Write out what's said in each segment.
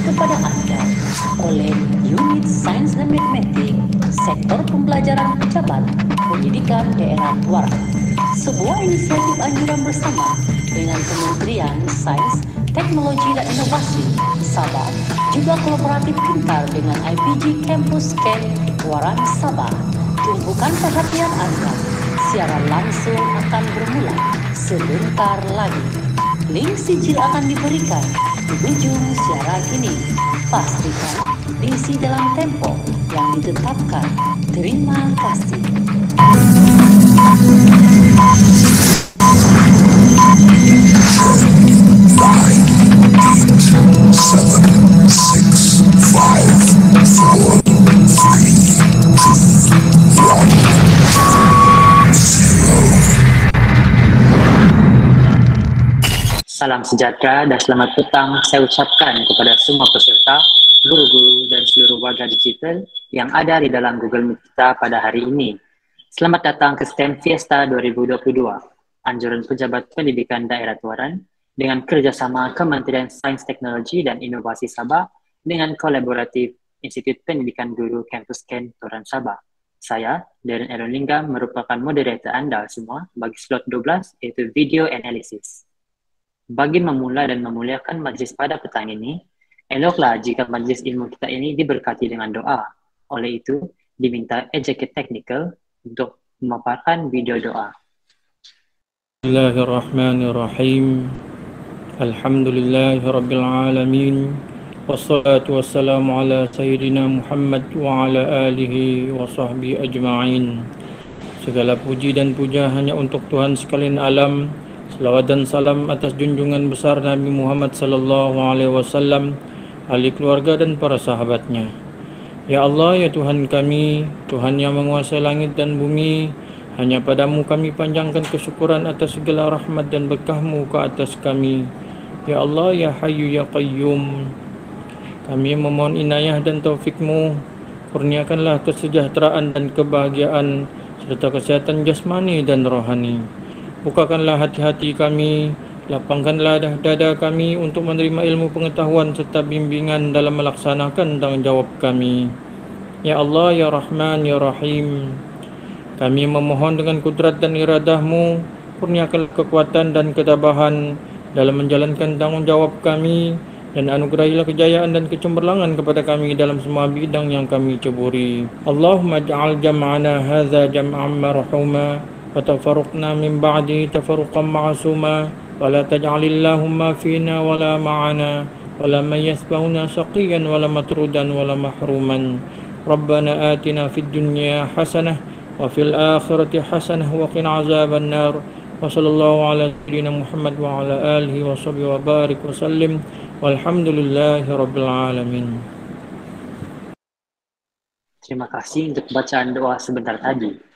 kepada Anda oleh Unit Sains dan Matematik, Sektor Pembelajaran Pejabat Pendidikan Daerah Tuaran. Sebuah inisiatif anjuran bersama dengan Kementerian Sains, Teknologi dan Inovasi Sabah, juga kolaboratif pintar dengan IPG Campus Camp Tuaran Sabah. Tumpukan perhatian Anda. Siaran langsung akan bermula sebentar lagi. Link sijil akan diberikan di ujung siaran ini. Pastikan diisi dalam tempo yang ditetapkan. Terima kasih. 7, 6, 5, 4, 4, 3, 2, 1. Salam sejahtera dan selamat petang saya ucapkan kepada semua peserta, guru-guru dan seluruh warga digital yang ada di dalam Google Meet kita pada hari ini. Selamat datang ke STEM Fiesta 2022, Anjuran Pejabat Pendidikan Daerah Tuaran dengan kerjasama Kementerian Sains Teknologi dan Inovasi Sabah dengan kolaboratif Institut Pendidikan Guru Kampus Ken Tuaran Sabah. Saya, Darren Aaron Lingam, merupakan moderator Anda semua bagi slot 12 iaitu Video Analysis. Bagi memula dan memuliakan majlis pada petang ini, eloklah jika majlis ilmu kita ini diberkati dengan doa. Oleh itu, diminta Executive Technical untuk memaparkan video doa. Bismillahirrahmanirrahim. Alhamdulillahirrabbilalamin. Wassalatu wassalamu ala Sayyidina Muhammad wa ala alihi wa sahbihi ajma'in. Segala puji dan puja hanya untuk Tuhan sekalian alam. Selawat dan salam atas junjungan besar Nabi Muhammad sallallahu alaihi wasallam, ahli keluarga dan para sahabatnya. Ya Allah, ya Tuhan kami, Tuhan yang menguasai langit dan bumi, hanya padamu kami panjangkan kesyukuran atas segala rahmat dan berkah-Mu ke atas kami. Ya Allah, ya Hayyu, ya Qayyum, kami memohon inayah dan taufik-Mu. Kurniakanlah kesejahteraan dan kebahagiaan serta kesehatan jasmani dan rohani. Bukakanlah hati-hati kami, lapangkanlah dada kami untuk menerima ilmu pengetahuan serta bimbingan dalam melaksanakan tanggungjawab kami. Ya Allah, ya Rahman, ya Rahim, kami memohon dengan kudrat dan iradah-Mu, kurniakanlah kekuatan dan ketabahan dalam menjalankan tanggungjawab kami, dan anugerahilah kejayaan dan kecemerlangan kepada kami dalam semua bidang yang kami ceburi. Allahumma ja'al jam'ana hadza jam'an marhuma wa tafarruqna min ba'di tafarruqan ma'suma wa la taj'alillahumma fina wa la ma'ana wa la man yasbahuna shaqiyan wa la matrudan wa la mahruman. Rabbana atina fid dunya hasanah wa fil akhirati hasanah wa qina azaban nar. Wa sallallahu ala sayyidina Muhammad wa ala alihi wa sahbihi wa barik wa sallim. Walhamdulillahi rabbil alamin. Terima kasih untuk bacaan doa sebentar tadi.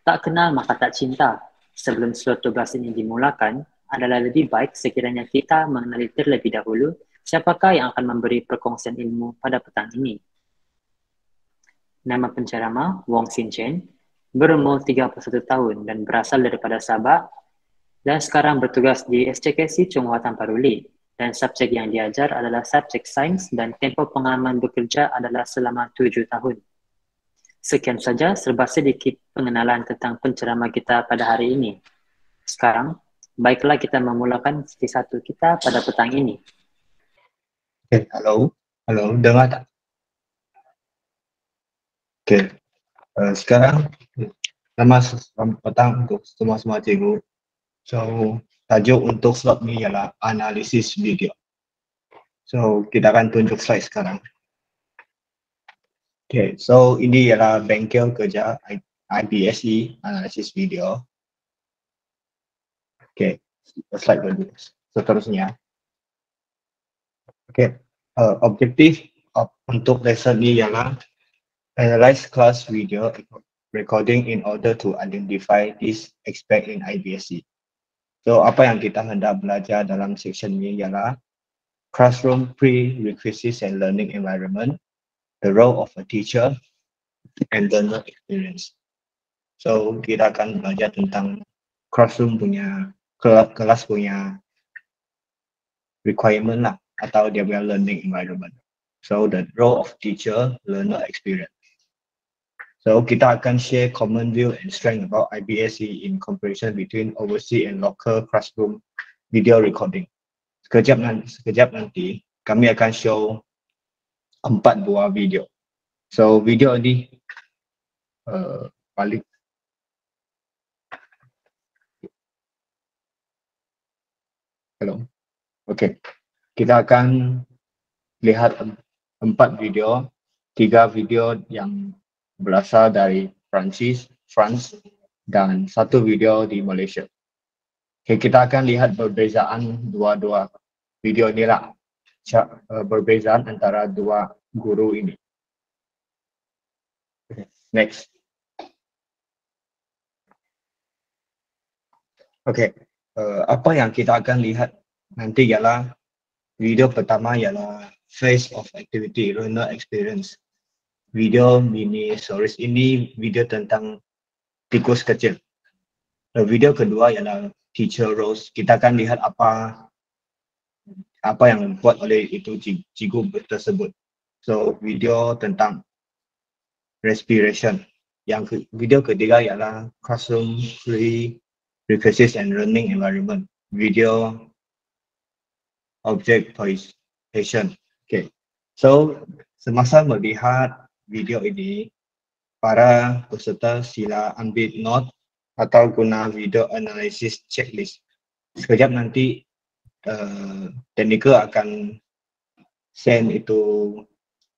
Tak kenal maka tak cinta. Sebelum slot 12 ini dimulakan, adalah lebih baik sekiranya kita mengenali terlebih dahulu siapakah yang akan memberi perkongsian ilmu pada petang ini. Nama penceramah Wong Sin Chen, berumur 31 tahun dan berasal daripada Sabah dan sekarang bertugas di SCKC Chonghua Tamparauli. Dan subjek yang diajar adalah subjek sains dan tempoh pengalaman bekerja adalah selama 7 tahun. Sekian saja serba sedikit pengenalan tentang penceramah kita pada hari ini. Sekarang, baiklah kita memulakan sesi satu kita pada petang ini. Okay, halo, dengar tak? Okay, sekarang selamat petang untuk semua cikgu. So, tajuk untuk slot ni ialah analisis video. So, kita akan tunjuk slide sekarang. Okay, so ini ialah bengkel kerja IPSE, analisis video. Okay, slide dulu. Seterusnya. Okay, objektif untuk lesson ni ialah analyze class video recording in order to identify this aspect in IPSE. So, apa yang kita hendak belajar dalam section ini ialah classroom prerequisites and learning environment, the role of a teacher, and learner experience. So, kita akan belajar tentang classroom punya, kelas punya requirement lah, atau dia punya learning environment. So the role of teacher, learner experience. So kita akan share common view and strength about IBSC in comparison between overseas and local classroom video recording. Sekejap nanti kami akan show 4 buah video. So video ini balik. Hello. Okay. Kita akan lihat 4 video, 3 video yang berasal dari France, dan 1 video di Malaysia. Okay, kita akan lihat perbezaan dua video inilah, perbezaan antara 2 guru ini. Okay, next. Okay, apa yang kita akan lihat nanti ialah video pertama ialah phase of activity, learner experience. Video mini series ini video tentang tikus kecil. Video kedua ialah teacher roles. Kita akan lihat apa yang dibuat oleh itu cikgu tersebut. So video tentang respiration. Video ketiga ialah classroom free recursive and learning environment. Video object presentation. Okay. So semasa melihat video ini, para peserta sila ambil note atau guna video analysis checklist. Sekejap nanti tekniker akan send itu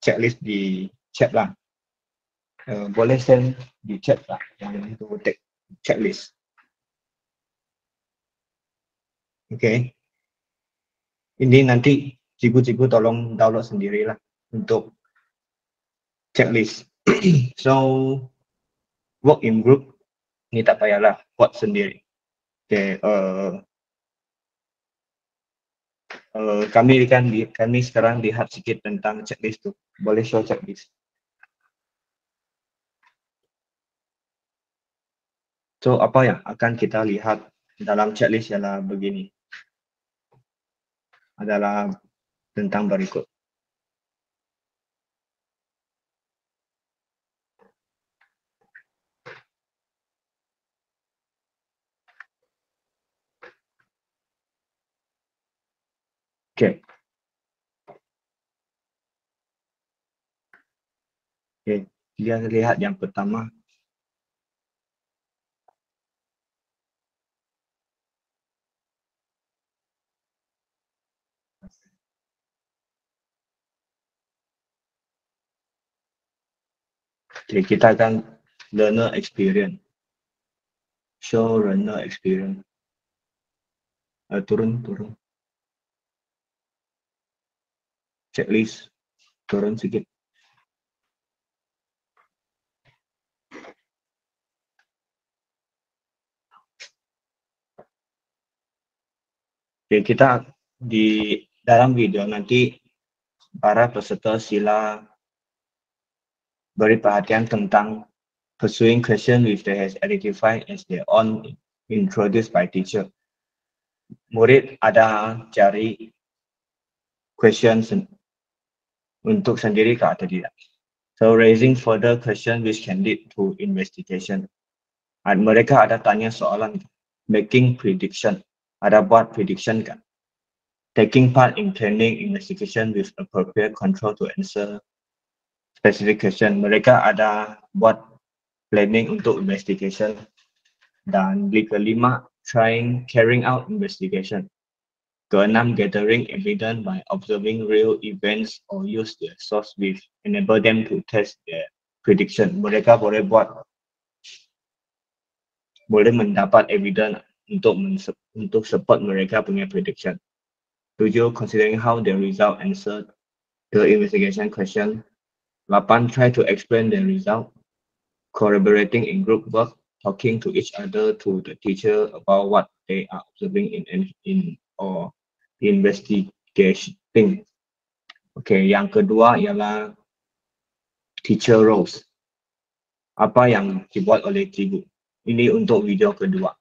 checklist di chat lah. Boleh send di chat lah yang itu checklist. Okay. Ini nanti cikgu-cikgu tolong download sendirilah untuk checklist. So work in group ni tak payahlah buat sendiri. Okay, kami sekarang lihat sikit tentang checklist tu. Boleh show checklist. So apa yang akan kita lihat dalam checklist ialah begini. Adalah tentang berikut. Okay. Okay, dia lihat yang pertama. Okay, kita akan learner experience. Show learner experience. Turun. Checklist. Turun sikit. Okay, kita di dalam video nanti para peserta sila beri perhatian tentang pursuing question which they has identified as their own introduced by teacher. Murid ada cari question untuk sendiri ke atau tidak. So raising further question which can lead to investigation. Mereka ada tanya soalan, making prediction, ada buat prediction kan. Taking part in planning investigation with appropriate control to answer specific question. Mereka ada buat planning untuk investigation. Dan kelima, carrying out investigation. Keenam, gathering evidence by observing real events or use their source with enable them to test their prediction. Mereka boleh mendapat evidence untuk support mereka punya prediction. 7, considering how the result answered the investigation question. 8, try to explain the result. Collaborating in group work, talking to each other, to the teacher about what they are observing in or investigating. Okay, yang kedua ialah teacher roles. Apa yang dibuat oleh cikgu. Ini untuk video kedua.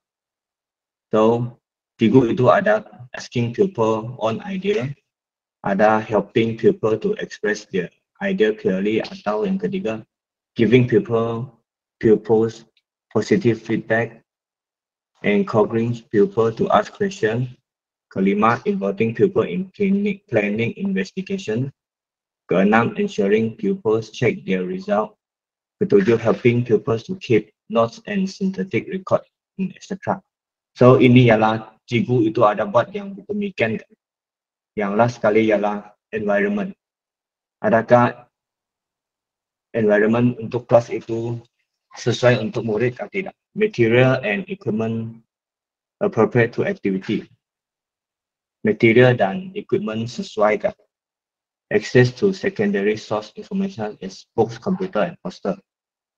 So, cikgu itu ada asking pupil on idea, ada helping pupil to express their idea clearly, atau yang ketiga, giving pupils positive feedback, encouraging pupil to ask questions. Kelima, involving pupil in planning investigation. Keenam, ensuring pupils check their result. Ketujuh, helping pupils to keep notes and synthetic record, etc. So ini ialah cikgu itu ada buat yang demikian. Yang last sekali ialah environment. Adakah environment untuk kelas itu sesuai untuk murid atau tidak? Material and equipment appropriate to activity. Material dan equipment sesuai kan? Access to secondary source information is books, computer, and poster.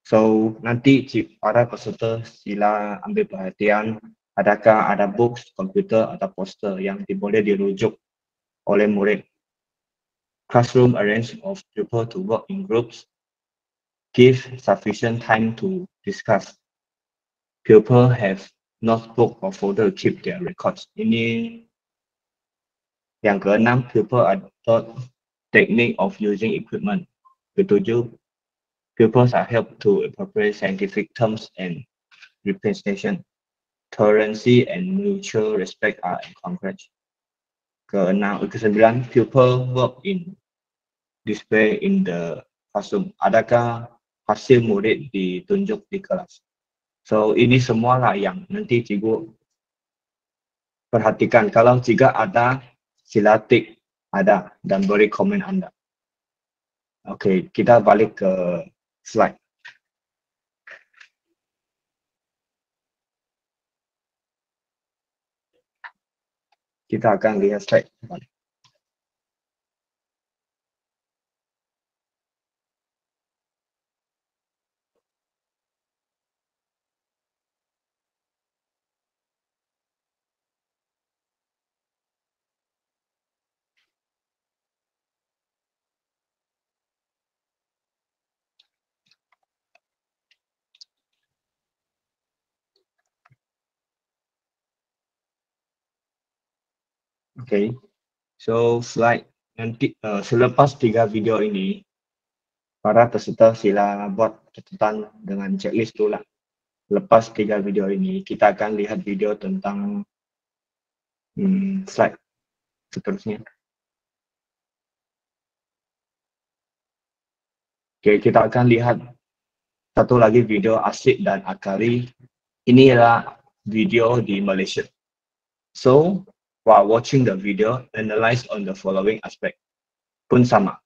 So nanti para peserta sila ambil perhatian, adakah ada books, komputer atau poster yang boleh dirujuk oleh murid. Classroom arrange of pupil to work in groups. Give sufficient time to discuss. Pupil have notebook or folder to keep their records. Ini yang keenam, pupil adopt technique of using equipment. Ketujuh, pupils are helped to appropriate scientific terms and representation. Tolerancy and mutual respect are encouraged. Kesembilan, pupil work in display in the classroom. Adakah hasil murid ditunjuk di kelas? So ini semualah yang nanti cikgu perhatikan. Kalau jika ada, sila tik ada dan beri komen anda. Oke, kita balik ke slide. Kita akan lihat slide. Okay, so slide nanti selepas 3 video ini, para peserta sila buat catatan dengan checklist dulu lah. Lepas 3 video ini, kita akan lihat video tentang slide seterusnya. Okay, kita akan lihat satu lagi video Asik dan Akari. Ini adalah video di Malaysia. So, while watching the video, analyze on the following aspect. Pun sama.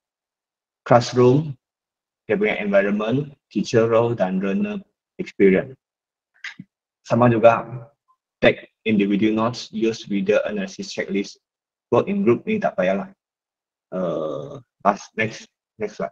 Classroom, dia punya environment, teacher role, dan learner experience. Sama juga, take individual notes, use video analysis checklist. Work in group ni tak payahlah. Next slide.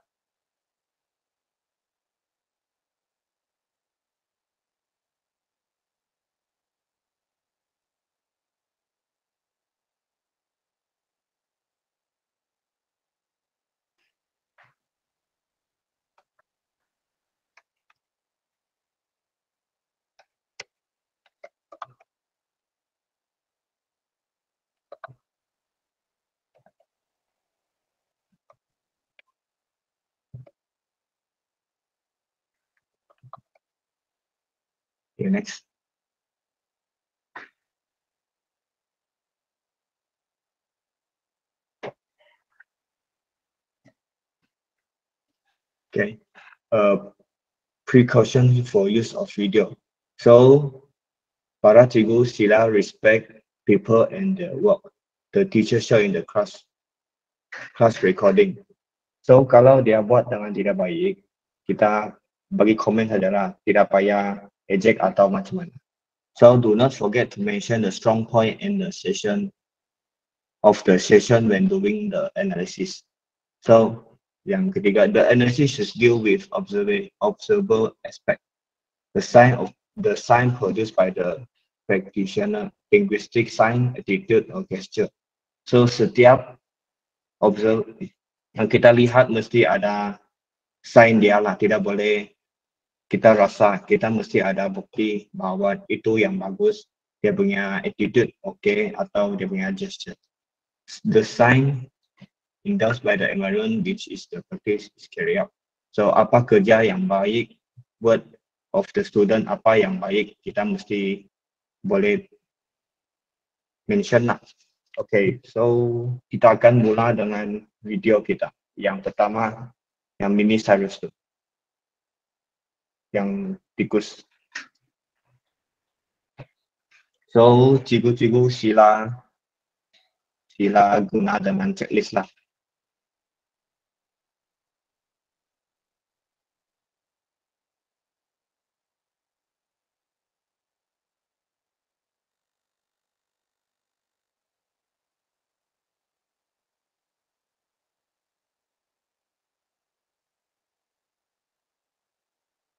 Okay, next. Okay, precaution for use of video. So, para cikgu sila respect people and their work. The teacher show in the class recording. So, kalau dia buat dengan tidak baik, kita bagi komen sajalah, tidak payah ejek atau macam mana. So, do not forget to mention the strong point in the session when doing the analysis. So, yang ketiga, the analysis should deal with observable aspect. The sign produced by the practitioner, linguistic sign, attitude, or gesture. So, setiap yang kita lihat mesti ada sign dia lah, tidak boleh kita rasa, kita mesti ada bukti bahwa itu yang bagus, dia punya attitude okay, atau dia punya gesture. The sign indulged by the environment which is the practice is carried out. So apa kerja yang baik, word of the student apa yang baik, kita mesti boleh mention lah. Okay, so kita akan mula dengan video kita. Yang pertama, yang mini Cyrus tu. Yang tikus. So, cikgu-cikgu sila guna dengan checklist lah.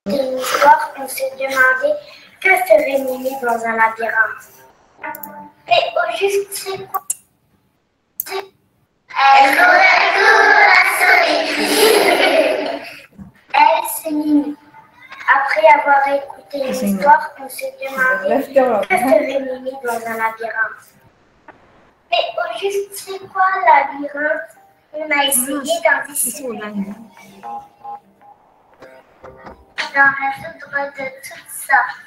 Une histoire, on s'est demandé que ferait Mimi dans un labyrinthe. Et au juste, c'est quoi? Elle Elle, c'est Mimi. Après avoir écouté l'histoire, on s'est demandé que ferait Mimi dans un labyrinthe. Mais au juste, c'est quoi labyrinthe? On a essayé d'en dessiner. D'en résoudre de toutes sortes.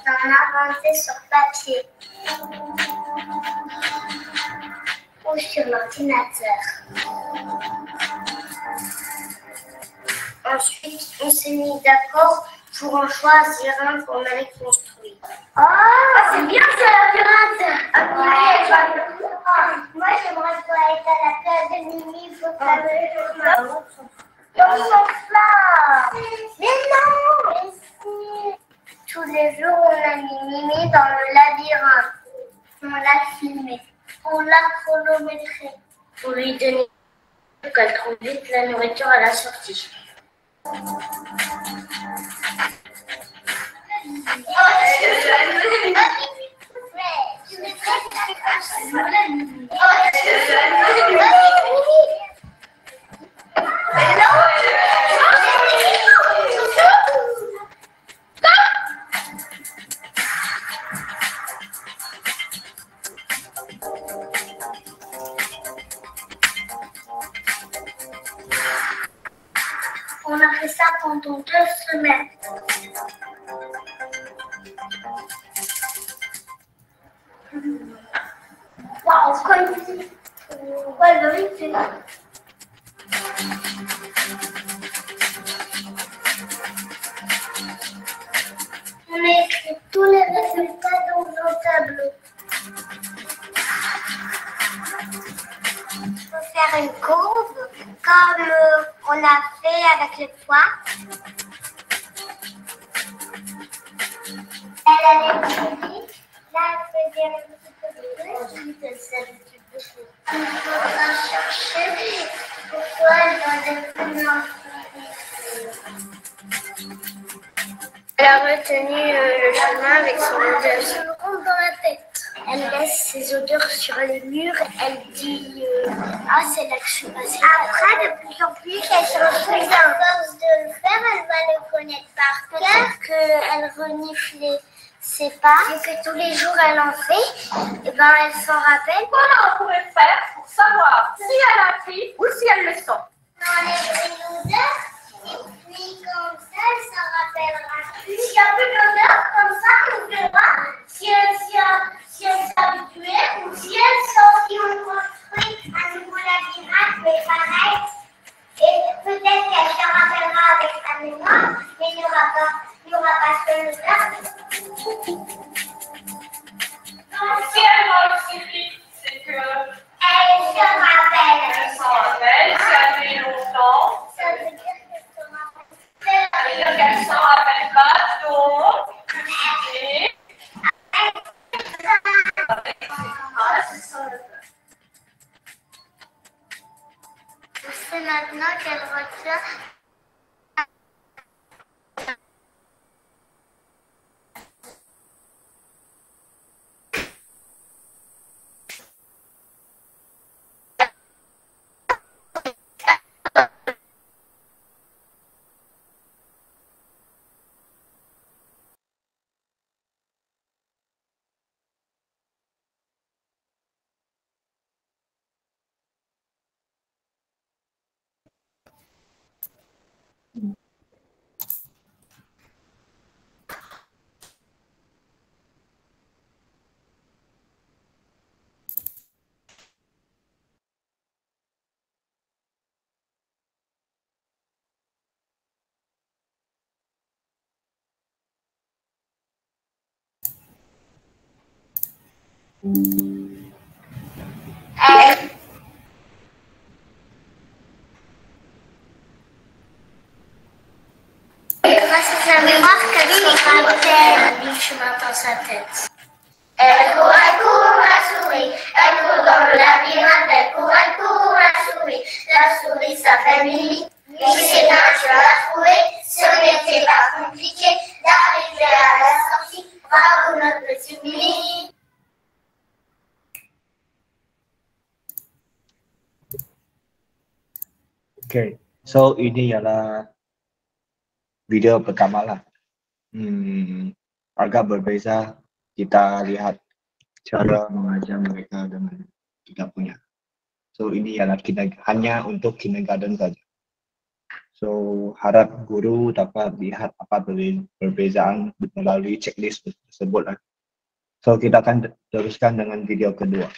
D'en inventer sur papier ou sur l'ordinateur. Ensuite, on s'est mis d'accord pour en choisir un qu'on allait construire. Oh, c'est bien ce labyrinthe! Moi, j'aimerais être à la place de Mimi pour faire dans son plat. Mais non! Mais si. Tous les jours, on a mis Mimi dans le labyrinthe. On l'a filmé. On l'a chronométré. Pour lui donner qu'elle trouve vite la nourriture à la sortie. On a fait ça pendant 2 semaines. Waouh, quoi une petite... Ouais, vérité. On a écrit tous les résultats dans un tableau. Il faut faire une courbe comme on a fait avec les poids. Elle allait plus vite. Là, elle faisait un petit peu plus vite. Elle s'habitue beaucoup. Il faudra chercher pourquoi elle doit être plus lente. Elle a retenu le chemin avec son odeur. Ça me rentre dans la tête. Elle laisse ses odeurs sur les murs. Elle dit ah, c'est là que je suis passée. Après, de plus en plus, elle se retrouve à force de le faire. Elle va le connaître par cœur. Qu'elle renifle ses pas et que tous les jours elle en fait. Et ben, elle s'en rappelle. Voilà, on pourrait faire pour savoir si elle a pris ou si elle le sent. On enlève l'odeur. Et puis comme ça, elle s'en rappellera plus. S'il n'y a plus d'odeur, comme ça, on verra si elle s'est habituée ou si elle sort. Si on construit un nouveau labyrinthe, mais pareil, et peut-être qu'elle s'en rappellera avec sa mémoire, mais il n'y aura pas seul l'odeur. Si elle va aussi vite, c'est que Elle se rappelle. elle s'en rappelle, si elle met longtemps, Ça veut dire qu'elle se rappelle. ça veut dire qu'elle s'en rappelle pas, donc et C'est maintenant qu'elle retient Grâce à sa mémoire, Camille rappelle du chemin dans sa tête. Elle court, la souris. Elle court dans le labyrinthe. Elle court, la souris. La souris s'appelle Mimi. Mais c'est bien, tu vas la trouver. Ce n'était pas compliqué d'arriver à la sortie. Bravo, notre petit Mimi. Okay, so ini ialah video pertama lah. Agak berbeza kita lihat cara mengajar mereka dengan kita punya. So ini ialah hanya untuk kindergarten saja. So harap guru dapat lihat apa perbezaan melalui checklist tersebut lah. So kita akan teruskan dengan video kedua.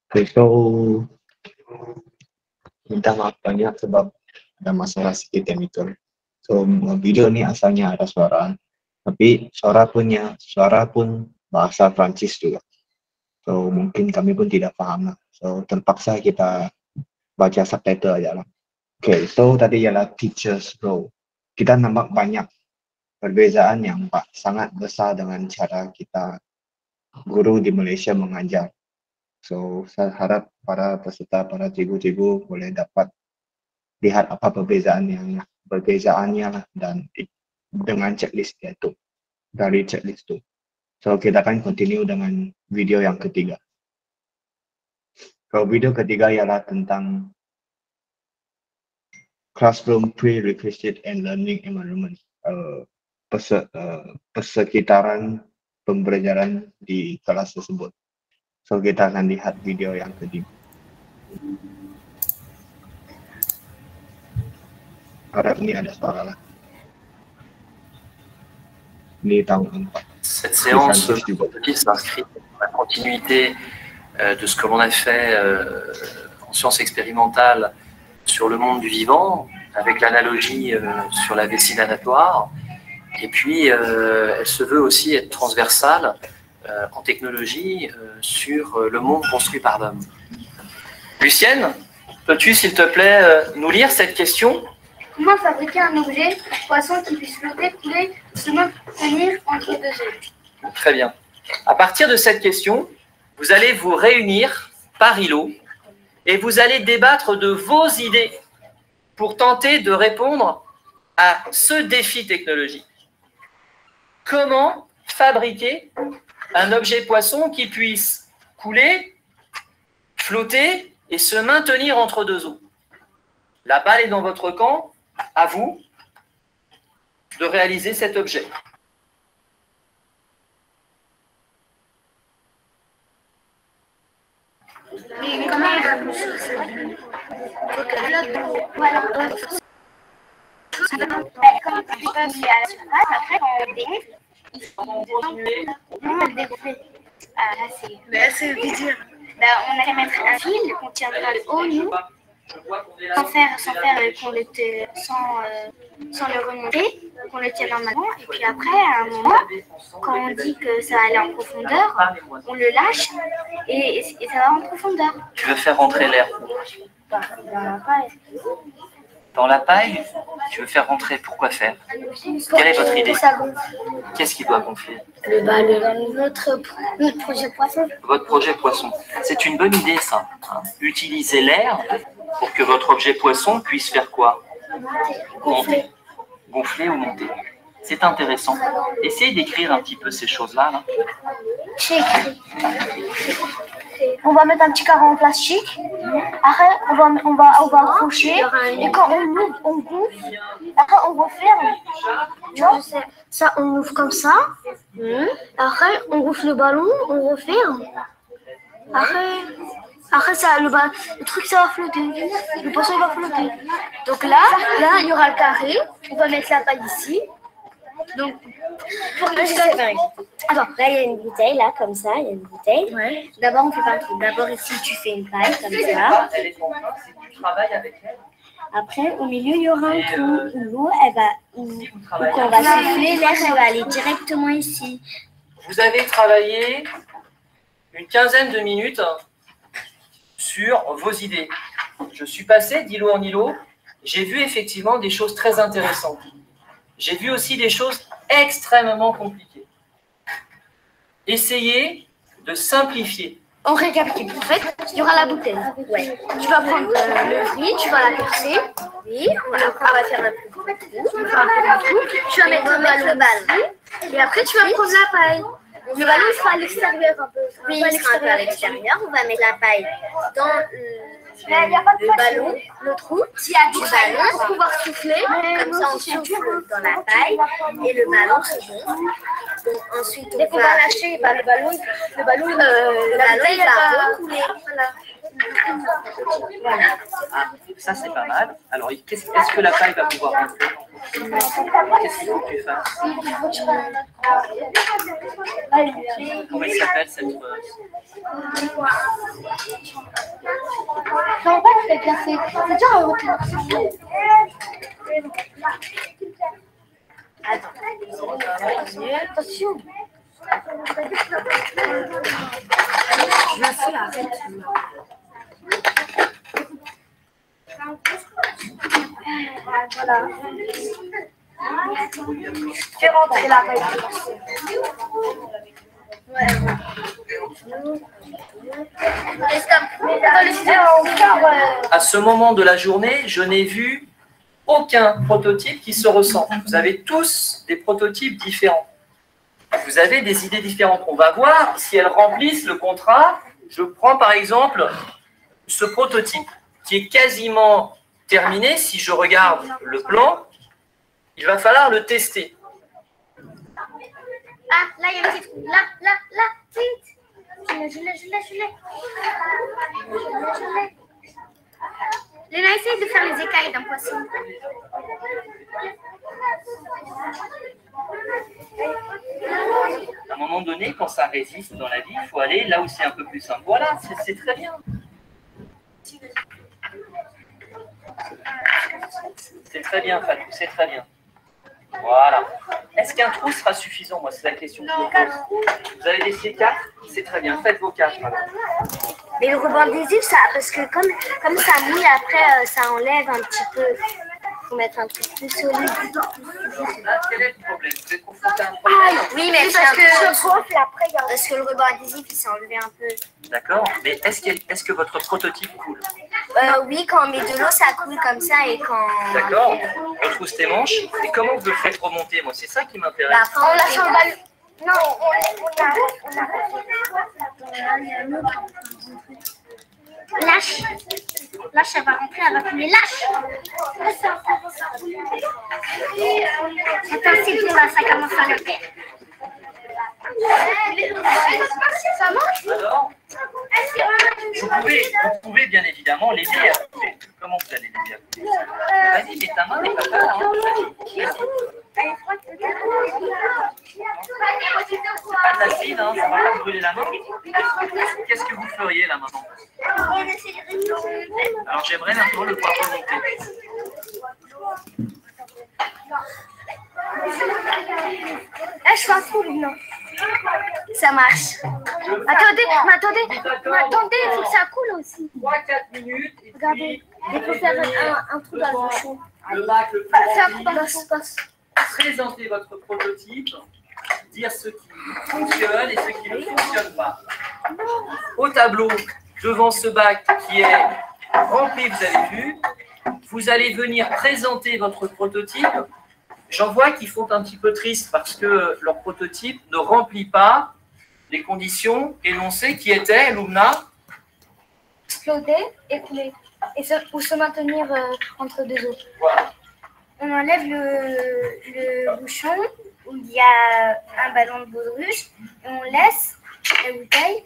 Okay, so minta maaf banyak sebab ada masalah sedikit editor. So video ini asalnya ada suara, tapi suara pun bahasa Prancis juga. So mungkin kami pun tidak paham lah. So terpaksa kita baca subtitle aja lah. Okay, so tadi ialah teacher's role. Kita nampak banyak perbezaan yang sangat besar dengan cara kita guru di Malaysia mengajar. So saya harap para peserta, para cikgu-cikgu boleh dapat lihat apa perbezaannya lah, dan dengan checklist itu, dari checklist itu. So kita akan continue dengan video yang ketiga. Kalau video ketiga ialah tentang classroom prerequisite and learning environment, persekitaran pembelajaran di kelas tersebut. So kita akan lihat video yang ketiga. Harap ini ada suara lah. Ini tahun 4. Cette séance s'inscrit dans la continuité de ce que l'on a fait en sciences expérimentales sur le monde du vivant, avec l'analogie sur la vessie natatoire. Et puis, elle se veut aussi être transversale en technologie sur le monde construit par l'homme. Lucienne, peux-tu, s'il te plaît, nous lire cette question ? Comment fabriquer un objet poisson qui puisse flotter, couler, se maintenir entre deux eaux? Très bien. À partir de cette question, vous allez vous réunir par îlot et vous allez débattre de vos idées pour tenter de répondre à ce défi technologique. Comment fabriquer un objet poisson qui puisse couler, flotter et se maintenir entre deux eaux? La balle est dans votre camp. À vous de réaliser cet objet. On allait mettre un fil, on tiendra le haut, nous. Sans le remonter, qu'on le tienne normalement. Et puis après, à un moment, quand on dit que ça va aller en profondeur, on le lâche et ça va en profondeur. Tu veux faire rentrer l'air Dans la paille. Dans la paille? Tu veux faire rentrer, pourquoi faire? Quelle est votre idée? Qu'est-ce qui doit gonfler? Notre projet poisson. Votre projet poisson. C'est une bonne idée, ça. Hein. Utiliser l'air pour que votre objet poisson puisse faire quoi? Gonfler. Gonfler ou monter. C'est intéressant. Essayez d'écrire un petit peu ces choses-là. Là. J'ai écrit. On va mettre un petit carré en plastique. Après, on va accrocher. Et quand on ouvre, on gonfle. Après, on referme. Tu vois, ça, on ouvre comme ça. Après, on gonfle le ballon, on referme. Après ça, le truc, ça va flotter. Le poisson, il va flotter. Donc là, il y aura le carré. On va mettre la paille ici. Donc, pour que attends, là, il y a une bouteille, là, comme ça, il y a une bouteille. Ouais. D'abord, on fait pas un truc. D'abord, ici, tu fais une paille, comme ça. Elle est en train, c'est que tu travailles avec elle. Après, au milieu, il y aura un trou où l'eau, elle va, où on va souffler, l'air, elle va aller directement ici. Vous avez travaillé une quinzaine de minutes sur vos idées. Je suis passé d'îlot en îlot. J'ai vu effectivement des choses très intéressantes. J'ai vu aussi des choses extrêmement compliquées. Essayez de simplifier. On récapitule. En fait, il y aura la bouteille. Ouais. Tu vas prendre le riz, tu vas la percer. Oui, on va faire un peu de trou. Tu vas mettre le ballon. Et après, tu vas prendre la paille. Le ballon sera à l'extérieur un peu. Oui, il sera un peu à l'extérieur. On va mettre la paille dans le ballon, le trou. S'il y a du ballon, pour pouvoir souffler. Comme ça, on souffle dans la paille et le ballon se gonfle. Donc, ensuite, dès qu'on va lâcher, le ballon, il va recouler. Voilà. Ah, ça, c'est pas mal. Alors, est-ce que la paille va pouvoir rentrer? Qu'est-ce qu'il faut que tu fasses? Comment il s'appelle cette... Non, pas c'est cassé. C'est déjà un retour. Attention. Je la fais, arrête. Voilà. Fais rentrer la règle. À ce moment de la journée, je n'ai vu aucun prototype qui se ressemble. Vous avez tous des prototypes différents. Vous avez des idées différentes. On va voir si elles remplissent le contrat. Je prends par exemple ce prototype qui est quasiment terminé. Si je regarde le plan, il va falloir le tester. Ah, là, il y a un petit trou. Là, vite. Je l'ai. Léna, essaye de faire les écailles d'un poisson. À un moment donné, quand ça résiste dans la vie, il faut aller là où c'est un peu plus simple. Voilà, c'est très bien. C'est très bien, Fatou, c'est très bien. Voilà. Est-ce qu'un trou sera suffisant? Moi, c'est la question que je me pose. Vous avez décidé 4? C'est très bien. Faites vos 4. Mais le ruban adhésif, ça, parce que comme ça mouille, après, ça enlève un petit peu. Il faut mettre un truc plus solide. Quel est le problème? Vous êtes confronté à un problème? Oui, mais parce que le ruban adhésif, il s'est enlevé un peu. D'accord. Mais est-ce que votre prototype coule? Oui, quand on met de l'eau, ça coule comme ça et quand... D'accord. On retrousse tes manches. Et comment vous le faites remonter? Moi, c'est ça qui m'intéresse. Bah, après, on lâche le ballon. Non, Lâche. Lâche, elle va rentrer, elle va couler. Lâche. Attends, c'est tout, là, ça commence à le faire. Ça marche? Alors, vous pouvez bien évidemment l'aider à couler. Comment vous allez l'aider à couler? Vas-y, mets ta main, n'aie pas peur. Hein. Pas de l'acide, hein, ça va pas brûler la main. Qu'est-ce que vous feriez là maintenant? Alors j'aimerais maintenant le voir remonter. Là, je fais un trou, non. Ça marche. Attendez, il faut que ça coule aussi. 3-4 minutes. Et Regardez, il faut faire un trou dans le bouchon. Le bac le plus Passe. présenter votre prototype, dire ce qui fonctionne et ce qui ne fonctionne pas. Au tableau, devant ce bac qui est rempli, vous avez vu, vous allez venir présenter votre prototype. J'en vois qui font un petit peu triste parce que leur prototype ne remplit pas les conditions énoncées qui étaient, Lumna, Flotter et couler. Ou se maintenir entre deux eaux. voilà. On enlève le bouchon où il y a un ballon de baudruche et on laisse la bouteille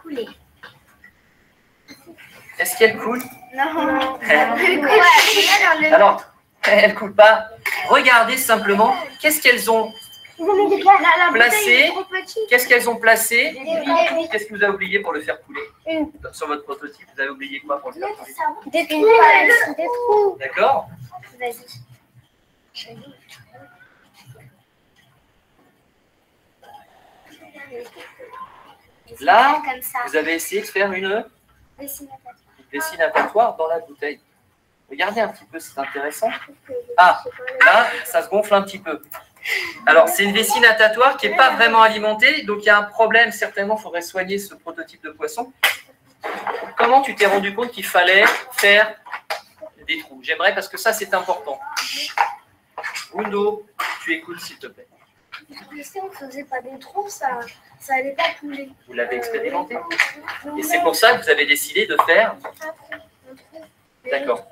couler. Est-ce qu'elle coule? Non. Alors, elle ne coule pas. Regardez simplement qu'est-ce qu'elles ont placé. Qu'est-ce qu'elles ont placé? Qu'est-ce que vous avez oublié pour le faire couler? Sur votre prototype, vous avez oublié quoi pour le faire couler? Des trous. D'accord? Vas-y. Là, Comme ça. vous avez essayé de faire une Dessinateur. dessinatoire dans la bouteille. Regardez un petit peu, c'est intéressant. Ah, là, ça se gonfle un petit peu. Alors, c'est une vessie natatoire qui n'est pas vraiment alimentée, donc il y a un problème. Certainement, il faudrait soigner ce prototype de poisson. Comment tu t'es rendu compte qu'il fallait faire des trous? J'aimerais, parce que ça, c'est important. Wundo, tu écoutes, s'il te plaît. Si on ne faisait pas des trous, ça n'allait pas couler. Vous l'avez expérimenté. Et c'est pour ça que vous avez décidé de faire. D'accord.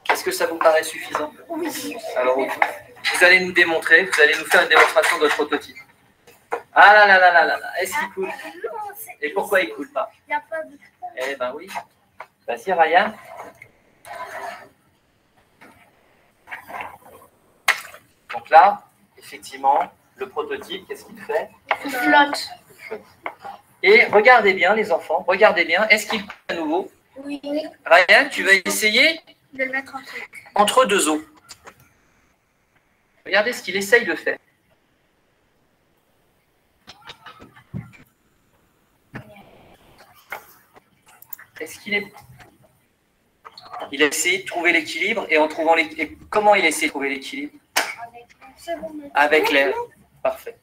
Est-ce que ça vous paraît suffisant? Oui. Alors, vous allez nous démontrer, vous allez nous faire une démonstration de votre prototype. Ah là là là là là là, est-ce qu'il coule? Et pourquoi il ne coule pas? Il n'y a pas de trou. Eh ben oui. Vas-y, Ryan. Donc là, effectivement, le prototype, qu'est-ce qu'il fait? Il flotte. Et regardez bien les enfants, regardez bien, est-ce qu'il flotte à nouveau? Oui. Ryan, tu vas essayer De le mettre entre deux eaux. Regardez ce qu'il essaye de faire. Est-ce qu'il est... Il a essayé de trouver l'équilibre et en trouvant l'équilibre. Comment il a essayé de trouver l'équilibre? Avec l'air. Parfait.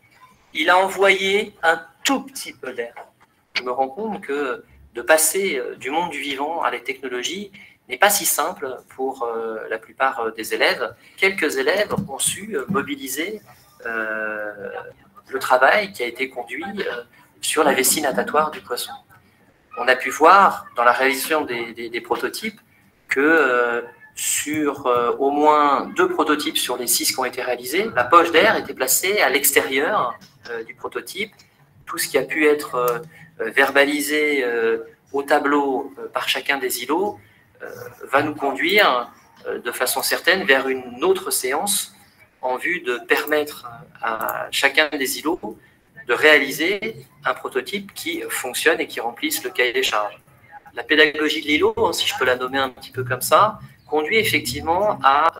Il a envoyé un tout petit peu d'air. Je me rends compte que de passer du monde du vivant à la technologie n'est pas si simple pour la plupart des élèves. Quelques élèves ont su mobiliser le travail qui a été conduit sur la vessie natatoire du poisson. On a pu voir dans la réalisation des prototypes que sur au moins 2 prototypes sur les 6 qui ont été réalisés, la poche d'air était placée à l'extérieur du prototype. Tout ce qui a pu être verbalisé au tableau par chacun des îlots va nous conduire de façon certaine vers une autre séance en vue de permettre à chacun des îlots de réaliser un prototype qui fonctionne et qui remplisse le cahier des charges. La pédagogie de l'îlot, si je peux la nommer un petit peu comme ça, conduit effectivement à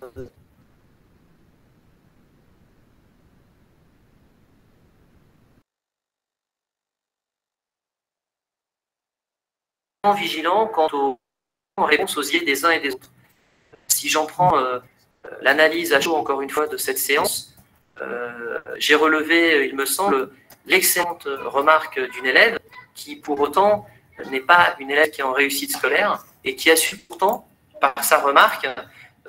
vigilant quant aux réponses aux idées des uns et des autres. Si j'en prends l'analyse à chaud, encore une fois, de cette séance, j'ai relevé, il me semble, l'excellente remarque d'une élève qui, pour autant, n'est pas une élève qui est en réussite scolaire et qui a su pourtant, par sa remarque,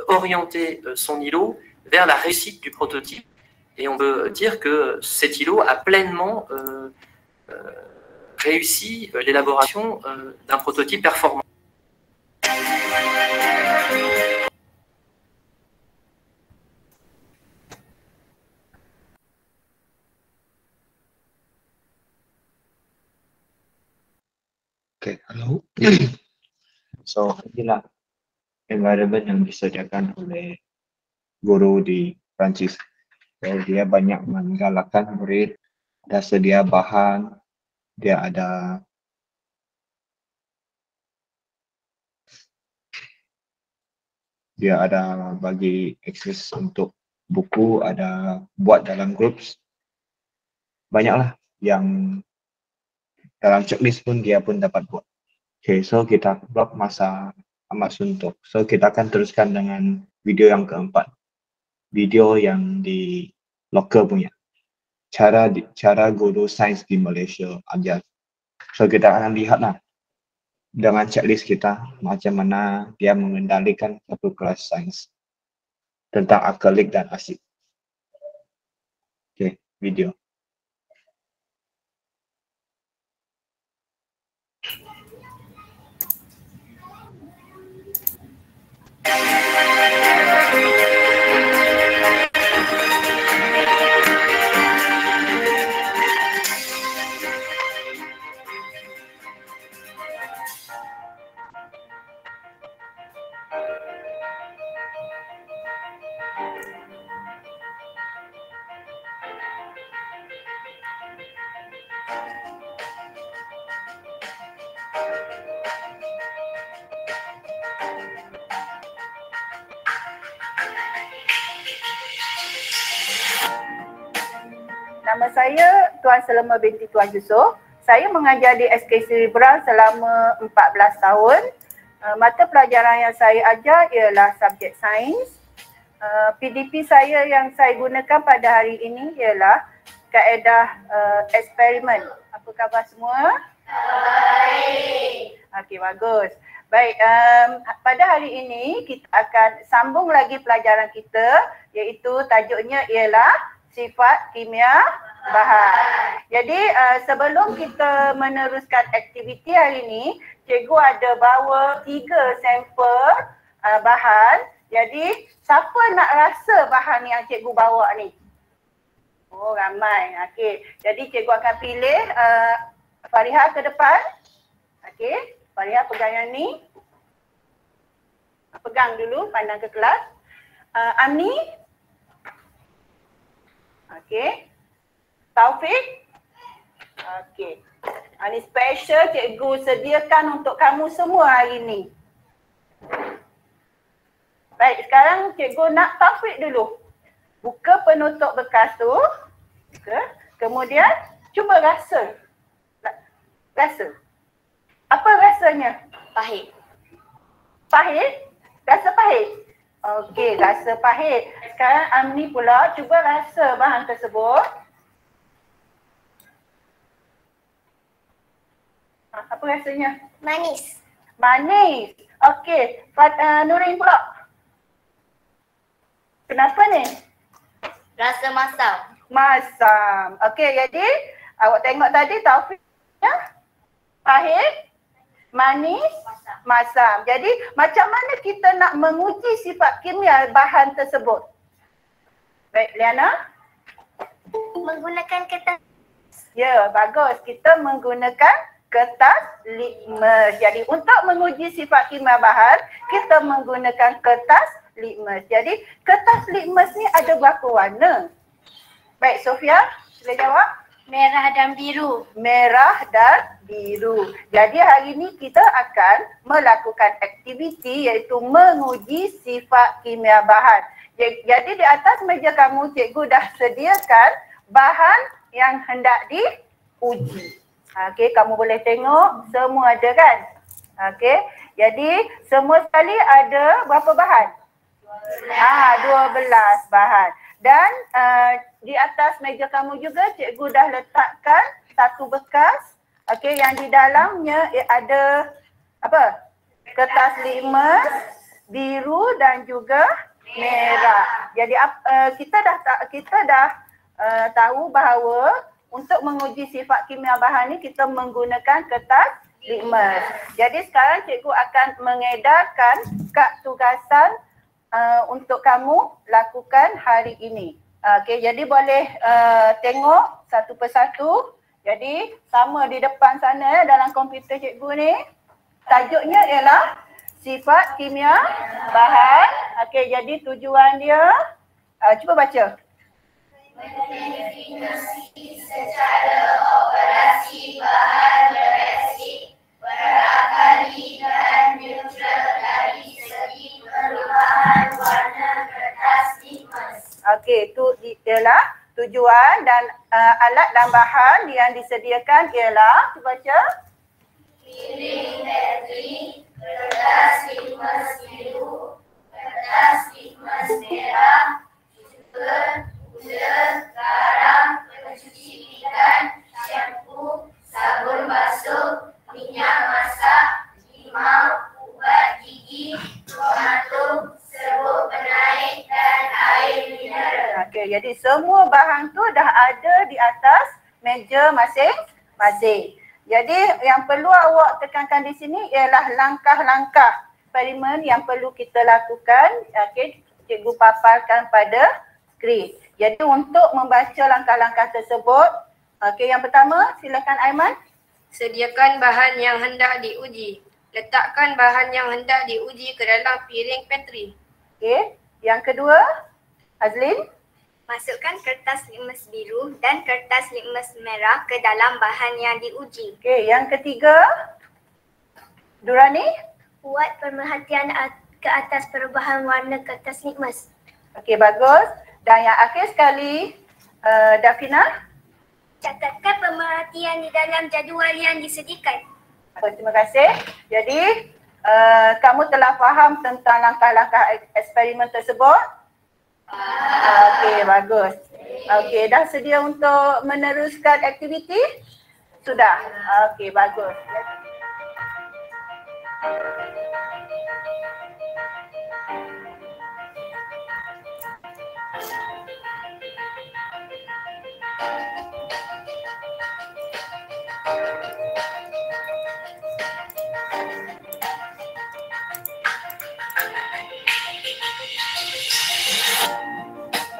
orienter son îlot vers la réussite du prototype. Et on peut dire que cet îlot a pleinement réussi l'élaboration d'un prototype performant. Okay, hello. So, inilah environment yang disediakan oleh guru di Prancis. So, dia banyak menggalakkan murid, ada sedia bahan, dia ada bagi akses untuk buku, ada buat dalam groups. Banyaklah yang dalam checklist pun dia pun dapat buat. Okay, so kita blok masa amat suntuk. So kita akan teruskan dengan video yang keempat. Video yang di local punya. Cara guru sains di Malaysia ajar. So kita akan lihatlah dengan checklist kita macam mana dia mengendalikan satu kelas sains tentang akrilik dan asid. Okay, video. Nama saya Tuan Selema binti Tuan Yusof. Saya mengajar di SK Cerebral selama 14 tahun. Mata pelajaran yang saya ajar ialah subjek sains. PDP saya yang saya gunakan pada hari ini ialah kaedah eksperimen. Apa khabar semua? Baik. Okey, bagus. Baik, pada hari ini kita akan sambung lagi pelajaran kita, iaitu tajuknya ialah sifat kimia bahan. Jadi sebelum kita meneruskan aktiviti hari ini, cikgu ada bawa 3 sampel bahan. Jadi siapa nak rasa bahan yang cikgu bawa ni? Oh, ramai. Okey. Jadi cikgu akan pilih Fariha ke depan. Okey, Fariha pegang yang ni. Pegang dulu, pandang ke kelas. Amni. Okey. Taufik? Okey. Ini special cikgu sediakan untuk kamu semua hari ni. Baik, sekarang cikgu nak Taufik dulu. Buka penutup bekas tu. Buka. Kemudian cuba rasa. Rasa. Apa rasanya? Pahit. Pahit? Rasa pahit? Okey, rasa pahit. Sekarang Amni pula cuba rasa bahan tersebut. Apa rasanya? Manis. Manis. Okey, Nurin pula. Kenapa ni? Rasa masam. Masam. Okey, jadi awak tengok tadi Taufiknya pahit, manis, masam. Jadi macam mana kita nak menguji sifat kimia bahan tersebut? Baik, Liana? Menggunakan kertas. Ya, bagus. Kita menggunakan kertas litmus. Jadi untuk menguji sifat kimia bahan, kita menggunakan kertas litmus. Jadi kertas litmus ni ada berapa warna? Baik, Sofia, sila jawab. Merah dan biru. Merah dan biru. Jadi hari ini kita akan melakukan aktiviti iaitu menguji sifat kimia bahan. Jadi di atas meja kamu cikgu dah sediakan bahan yang hendak diuji. Okey, kamu boleh tengok semua ada kan? Okey, jadi semua sekali ada berapa bahan? 12 bahan. Dan di atas meja kamu juga cikgu dah letakkan satu bekas, okey, yang di dalamnya ada apa? Kertas litmus biru dan juga merah. Jadi kita dah tahu bahawa untuk menguji sifat kimia bahan ni kita menggunakan kertas litmus. Jadi sekarang cikgu akan mengedarkan kad tugasan untuk kamu lakukan hari ini. Okey, jadi boleh tengok satu persatu. Jadi sama di depan sana dalam komputer cikgu ni. Tajuknya ialah sifat kimia bahan. Okey, jadi tujuan dia cuba baca. Mendefinisi secara operasi bahan reaksi berakali dan neutral dari segi perubahan warna kertas litmus. Okey, itu ialah tujuan dan alat dan bahan yang disediakan ialah, cuba baca. Piring bateri, kertas litmus biru, kertas litmus merah, sugar, gula, garam, pencuci pinggan, syampu, sabun basuh, minyak masak, limau, ubat gigi, tomato, serbuk penaik dan air mineral. Okey, jadi semua bahan tu dah ada di atas meja masing-masing. Jadi yang perlu awak tekankan di sini ialah langkah-langkah eksperimen yang perlu kita lakukan. Okey, cikgu paparkan pada skrin. Jadi untuk membaca langkah-langkah tersebut, okey, yang pertama silakan Aiman. Sediakan bahan yang hendak diuji. Letakkan bahan yang hendak diuji ke dalam piring pantry. Okey, yang kedua Azlin. Masukkan kertas litmus biru dan kertas litmus merah ke dalam bahan yang diuji. Okey, yang ketiga Durani. Buat pemerhatian ke atas perubahan warna kertas litmus. Okey, bagus. Dan yang akhir sekali Davina. Catatkan pemerhatian di dalam jadual yang disediakan. Terima kasih. Jadi kamu telah faham tentang langkah-langkah eksperimen tersebut? Okey, bagus. Okey, dah sedia untuk meneruskan aktiviti? Sudah. Okey, bagus.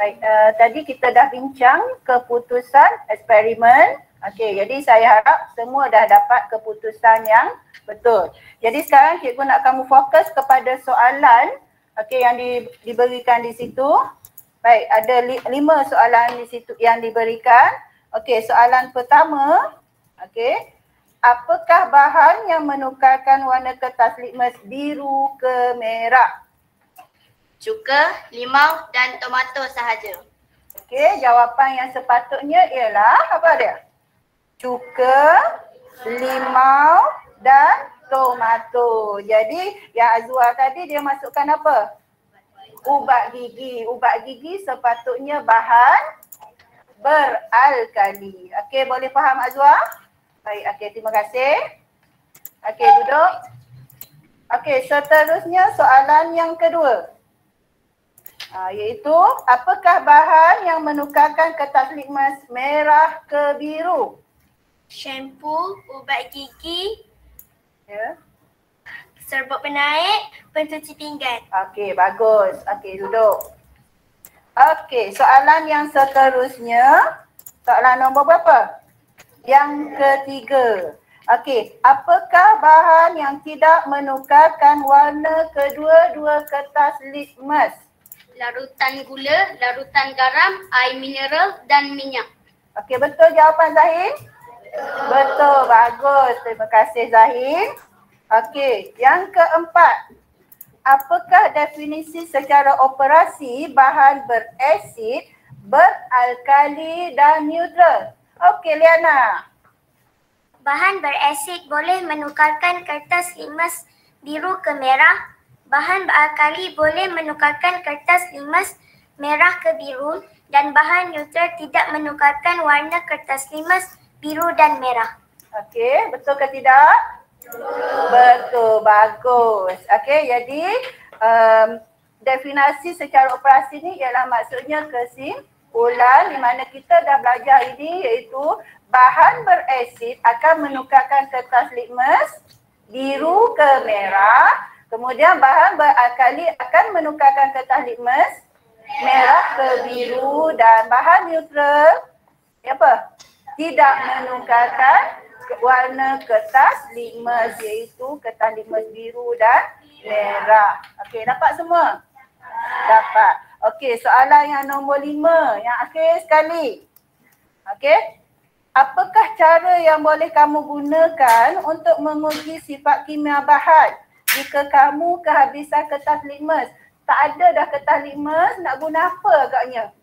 Baik, tadi kita dah bincang keputusan eksperimen. Okey, jadi saya harap semua dah dapat keputusan yang betul. Jadi sekarang cikgu nak kamu fokus kepada soalan okey yang diberikan di situ. Baik, ada 5 soalan di situ yang diberikan. Okey, soalan pertama. Okey. Apakah bahan yang menukarkan warna kertas litmus biru ke merah? Cuka, limau dan tomato sahaja. Okey, jawapan yang sepatutnya ialah apa dia? Cuka, limau dan tomato. Jadi yang Azwar tadi dia masukkan apa? Ubat gigi. Ubat gigi sepatutnya bahan beralkali. Okey, boleh faham Azwar? Baik, okey, terima kasih. Okey, duduk. Okey, seterusnya soalan yang kedua. Iaitu, apakah bahan yang menukarkan kertas litmus merah ke biru? Shampoo, ubat gigi, Ya. serbuk penaik, pencuci pinggan. Okey, bagus. Okey, duduk. Okey, soalan yang seterusnya. Soalan nombor berapa? Yang ketiga. Okey, apakah bahan yang tidak menukarkan warna kedua-dua kertas litmus? Larutan gula, larutan garam, air mineral dan minyak. Okey, betul jawapan Zahid? Betul, bagus. Terima kasih Zahid. Okey, yang keempat. Apakah definisi secara operasi bahan berasid, beralkali dan neutral? Okey, Liana. Bahan berasid boleh menukarkan kertas litmus biru ke merah. Bahan beralkali boleh menukarkan kertas litmus merah ke biru dan bahan neutral tidak menukarkan warna kertas litmus biru dan merah. Okey, betul ke tidak? Betul, bagus. Okey, jadi definisi secara operasi ni ialah maksudnya kesimpulan di mana kita dah belajar ini iaitu bahan berasid akan menukarkan kertas litmus biru ke merah. Kemudian bahan beralkali akan menukarkan kertas litmus merah ke biru dan bahan neutral apa? Tidak menukarkan warna kertas litmus iaitu kertas litmus biru dan merah. Okey, dapat semua? Dapat. Okey, soalan yang nombor 5, yang akhir sekali. Okey. Apakah cara yang boleh kamu gunakan untuk menguji sifat kimia bahan jika kamu kehabisan kertas litmus? Tak ada dah kertas litmus, nak guna apa agaknya?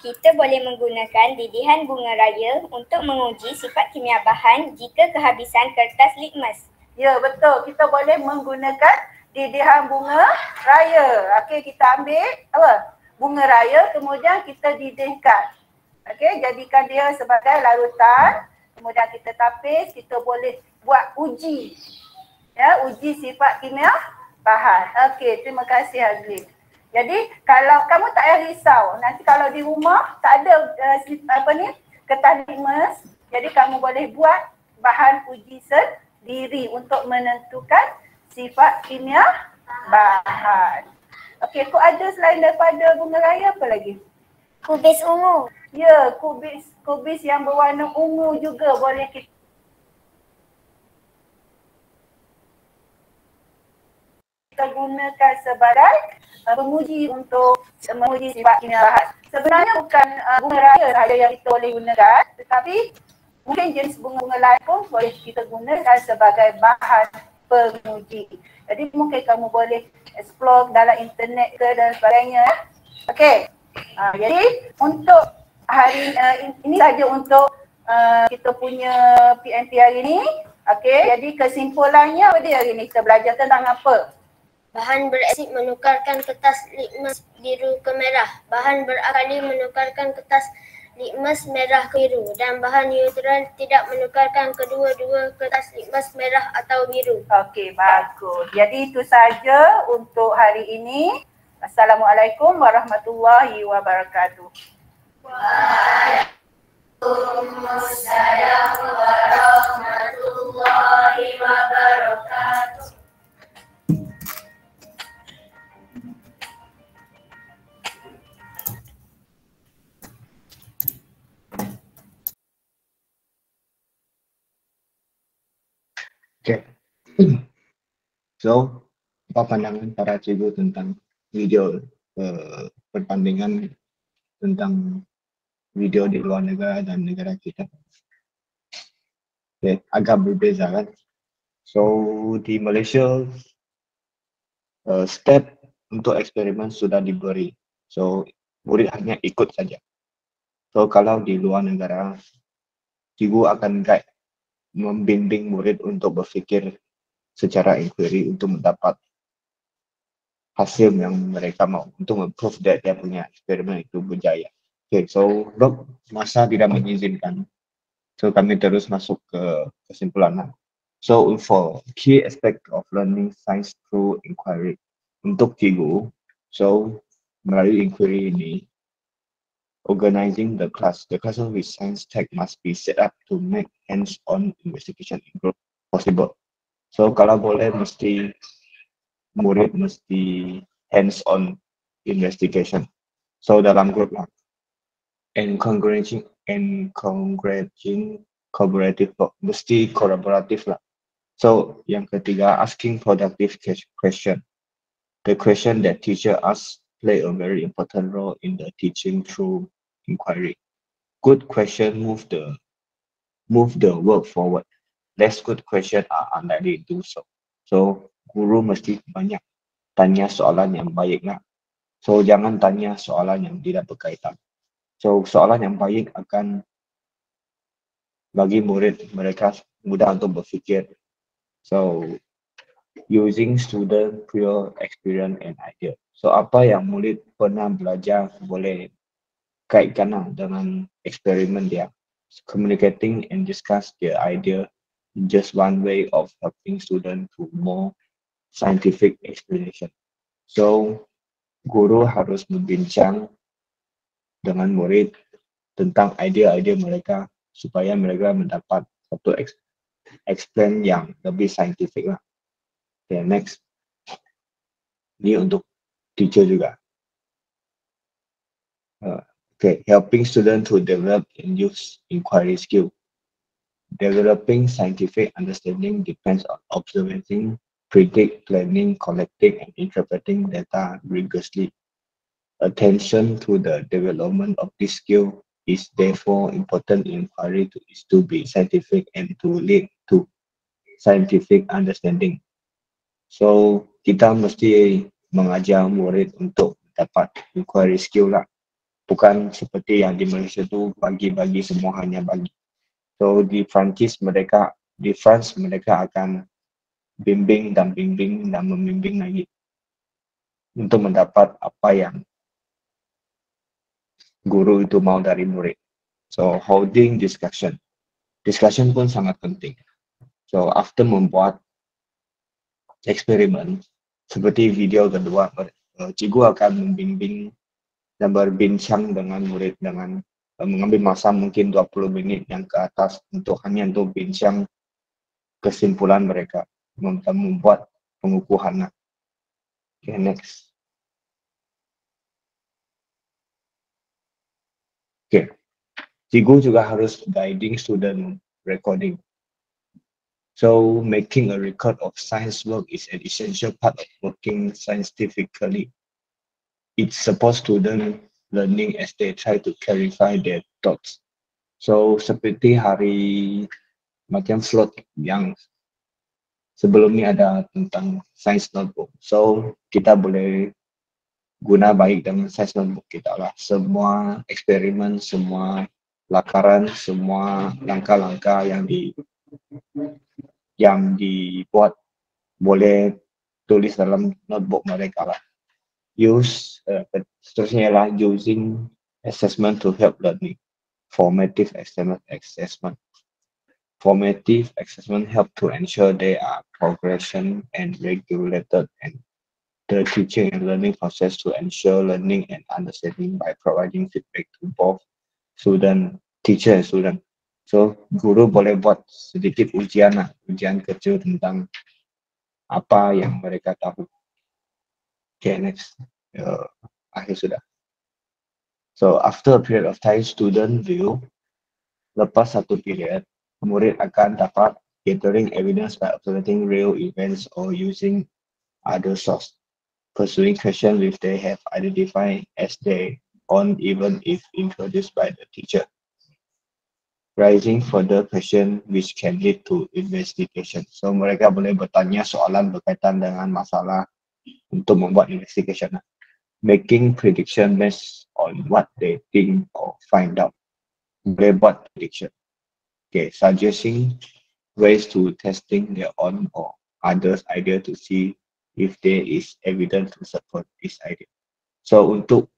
Kita boleh menggunakan didihan bunga raya untuk menguji sifat kimia bahan jika kehabisan kertas litmus. Ya, betul. Kita boleh menggunakan didihan bunga raya. Okey, kita ambil apa? Bunga raya, kemudian kita didihkan. Okey, jadikan dia sebagai larutan. Kemudian kita tapis, kita boleh buat uji. Ya, uji sifat kimia bahan. Okey, terima kasih Hazli. Jadi kalau kamu tak payah risau, nanti kalau di rumah tak ada kertas litmus, jadi kamu boleh buat bahan uji sendiri untuk menentukan sifat kimia bahan. Okey, kau ada selain daripada bunga raya apa lagi? Kubis ungu. Ya, kubis yang berwarna ungu juga boleh kita gunakan sebagai penguji untuk menguji sifat kimia bahan. Sebenarnya bukan bunga raya sahaja yang kita boleh gunakan, tetapi mungkin jenis bunga-bunga lain pun boleh kita gunakan sebagai bahan penguji. Jadi mungkin kamu boleh explore dalam internet ke dan sebagainya. Okey. Jadi untuk hari ini saja untuk kita punya PMP hari ini. Okey. Jadi kesimpulannya apa dia hari ini? Kita belajar tentang apa? Bahan berasid menukarkan kertas litmus biru ke merah. Bahan beralkali menukarkan kertas litmus merah ke biru. Dan bahan neutral tidak menukarkan kedua-dua kertas litmus merah atau biru. Okey, bagus. Jadi itu saja untuk hari ini. Assalamualaikum warahmatullahi wabarakatuh. Waalaikumsalam warahmatullahi wabarakatuh. Okay. So, apa pandangan para cikgu tentang video perbandingan tentang video di luar negara dan negara kita. Okay, agak berbeza kan. So di Malaysia step untuk eksperimen sudah diberi. So murid hanya ikut saja. So kalau di luar negara, cikgu akan guide, membimbing murid untuk berfikir secara inquiry untuk mendapat hasil yang mereka mau, untuk memprove that dia punya eksperimen itu berjaya. Okay, so masa tidak mengizinkan. So kami terus masuk ke kesimpulan. So for key aspect of learning science through inquiry, untuk cikgu, so melalui inquiry ini, organizing the classroom with science tech must be set up to make hands-on investigation in group possible. So kalau boleh murid mesti hands-on investigation. So dalam grup lah. Encouraging collaborative work, mesti kolaboratif lah. So yang ketiga, asking productive question. The question that teacher asks play a very important role in the teaching through inquiry. Good question move the work forward. Less good question are unlikely to do so. So guru mesti banyak tanya soalan yang baik lah. So jangan tanya soalan yang tidak berkaitan. So soalan yang baik akan bagi murid mereka mudah untuk berfikir. So using student prior experience and idea. So apa yang murid pernah belajar boleh kaitkan dengan eksperimen dia. Communicating and discuss their idea is just one way of helping student to more scientific explanation. So guru harus membincang dengan murid tentang ide-ide mereka supaya mereka mendapat satu explain yang lebih saintifik lah. Okay, next. Ini untuk teacher juga. Okay, helping student to develop and use inquiry skill. Developing scientific understanding depends on observing, predict, planning, collecting, and interpreting data rigorously. Attention to the development of this skill is therefore important in inquiry to be scientific and to lead to scientific understanding. So kita mesti mengajar murid untuk dapat inquiry skill lah. Bukan seperti yang di Malaysia tu bagi-bagi semua hanya bagi. So di France mereka akan bimbing dan membimbing lagi untuk mendapat apa yang guru itu mau dari murid. So holding discussion pun sangat penting. So after membuat eksperimen seperti video kedua, cikgu akan membimbing dan berbincang dengan murid dengan mengambil masa mungkin 20 menit yang ke atas hanya untuk bincang kesimpulan mereka, membuat pengukuhan. Okay, next. Okay. Cikgu juga harus guiding student recording. So making a record of science work is an essential part of working scientifically. It supports student learning as they try to clarify their thoughts. So seperti hari macam float yang sebelum ni ada tentang science notebook. So kita boleh guna baik dengan science notebook kita lah. Semua eksperimen, semua lakaran, semua langkah-langkah yang dibuat boleh tulis dalam notebook mereka lah. Seterusnya lah using assessment to help learning. Formative assessment. Formative assessment help to ensure they are progression and regulated and the teaching and learning process to ensure learning and understanding by providing feedback to both teacher and student. So guru boleh buat sedikit ujian kecil tentang apa yang mereka tahu. Okay, next. Akhir sudah. So after a period of time, student view, lepas satu period, murid akan dapat gathering evidence by observing real events or using other source. pursuing questions which they have identified as their own even if introduced by the teacher. Raising further question which can lead to investigation. So mereka boleh bertanya soalan berkaitan dengan masalah untuk membuat investigation. Making prediction based on what they think or find out. Boleh buat prediction. Okay, suggesting ways to testing their own or others' idea to see if there is evidence to support this idea. So untuk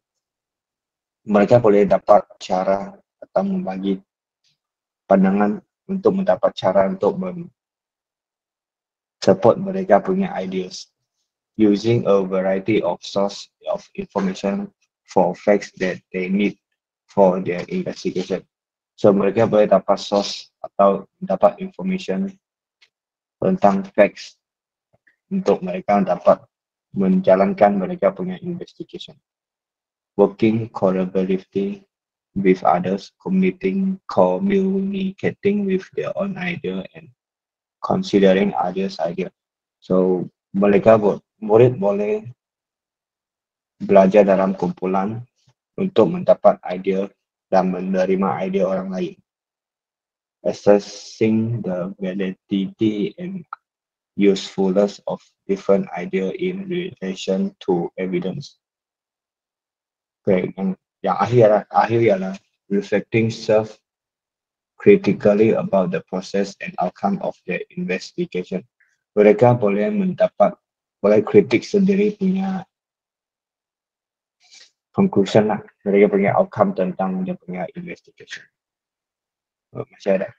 mereka boleh dapat cara atau membagi pandangan untuk mendapat cara untuk support mereka punya ideas. Using a variety of source of information for facts that they need for their investigation. So mereka boleh dapat source atau dapat information tentang facts untuk mereka dapat menjalankan mereka punya investigation. Working collaboratively with others, communicating with their own idea and considering others' idea. So murid boleh belajar dalam kumpulan untuk mendapat idea dan menerima idea orang lain. Assessing the validity and usefulness of different idea in relation to evidence. Okay, yang akhir ialah reflecting self-critically about the process and outcome of the investigation. Mereka boleh kritik sendiri punya conclusion lah, mereka punya outcome tentang dia punya investigation. Masih ada.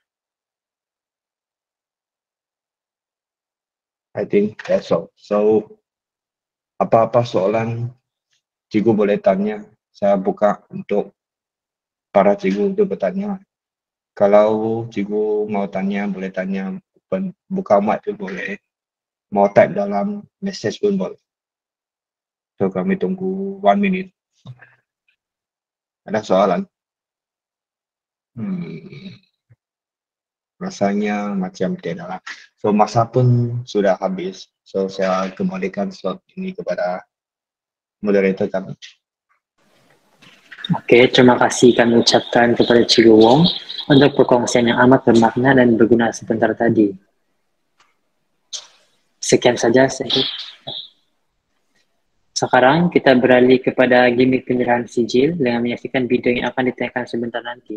I think that's all. So, apa-apa soalan cikgu boleh tanya, saya buka untuk para cikgu untuk bertanya. Kalau cikgu mau tanya, boleh tanya, buka mic pun boleh. Mau type dalam message pun boleh. So kami tunggu 1 minute. Ada soalan? Rasanya macam tidak lah. So masa pun sudah habis. So saya kembalikan slot ini kepada moderator kami. Oke, terima kasih kami ucapkan kepada Cikgu Wong untuk perkongsian yang amat bermakna dan berguna sebentar tadi. Sekian saja. Sekarang kita beralih kepada gimmick penyerahan sijil dengan menyaksikan video yang akan ditayangkan sebentar nanti.